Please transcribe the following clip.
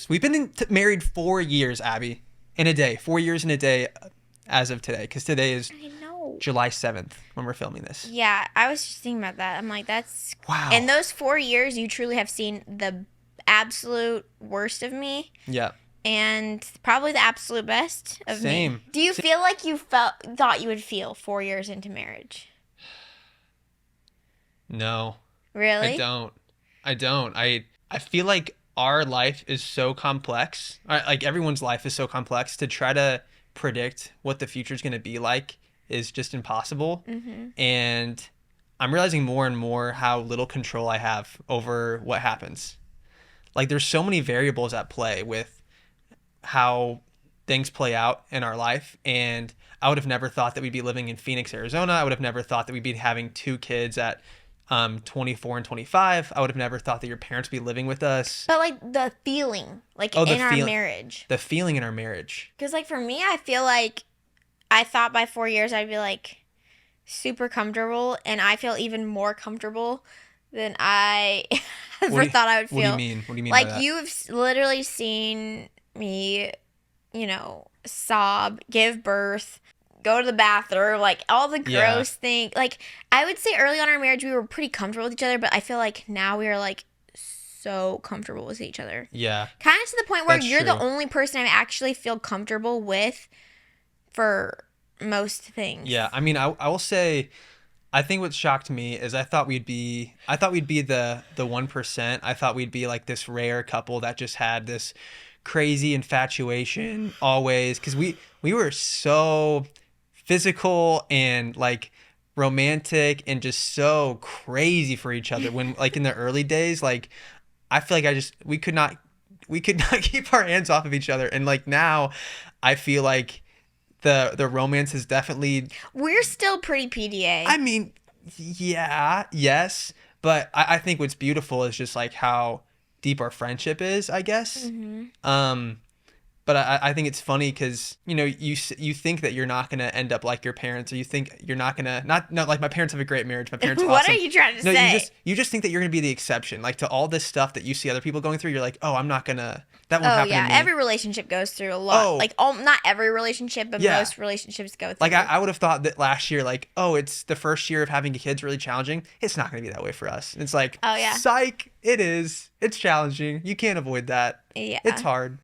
We've been married 4 years, Abby, in a day. 4 years in a day as of today, because today is I know. July 7th when we're filming this. Yeah, I was just thinking about that. I'm like, that's... Wow. In those 4 years, you truly have seen the absolute worst of me. Yeah. And probably the absolute best of Same. me. Do you feel like you thought you would feel 4 years into marriage? No. Really? I don't. I feel like our life is so complex. Like everyone's life is so complex. To try to predict what the future is going to be like is just impossible. Mm-hmm. And I'm realizing more and more how little control I have over what happens. Like there's so many variables at play with how things play out in our life. And I would have never thought that we'd be living in Phoenix, Arizona. I would have never thought that we'd be having 2 kids at 24 and 25. I would have never thought that your parents would be living with us. But like the feeling, like Oh, in our marriage. The feeling in our marriage. Because like for me, I feel like I thought by 4 years I'd be like super comfortable, and I feel even more comfortable than I ever thought I would feel. What do you mean? What do you mean like by that? you've literally seen me, sob, give birth, go to the bathroom, like all the gross things. Like I would say early on in our marriage we were pretty comfortable with each other, but I feel like now we are like so comfortable with each other. Yeah. Kind of to the point where That's you're true. the only person I actually feel comfortable with for most things. Yeah. I mean, I will say, I think what shocked me is I thought we'd be the 1%. I thought we'd be like this rare couple that just had this crazy infatuation always, because we were so physical and like romantic and just so crazy for each other when like in the early days. Like I feel like we could not keep our hands off of each other, and like now I feel like the romance is definitely... We're still pretty PDA. I mean, yeah, yes, but I think what's beautiful is just like how deep our friendship is, I guess. Mm-hmm. But I think it's funny because, you think that you're not going to end up like your parents, or you think you're not going to, not like my parents have a great marriage. My parents are What awesome. are you trying to No, say? you just think that you're going to be the exception. Like to all this stuff that you see other people going through, you're like, oh, I'm not going to, that won't happen to me. Every relationship goes through a lot. Oh. Like, not every relationship, but most relationships go through. Like I would have thought that last year, like, oh, it's the first year of having a kid's really challenging. It's not going to be that way for us. It's like, oh yeah, psych, it is. It's challenging. You can't avoid that. Yeah, It's hard.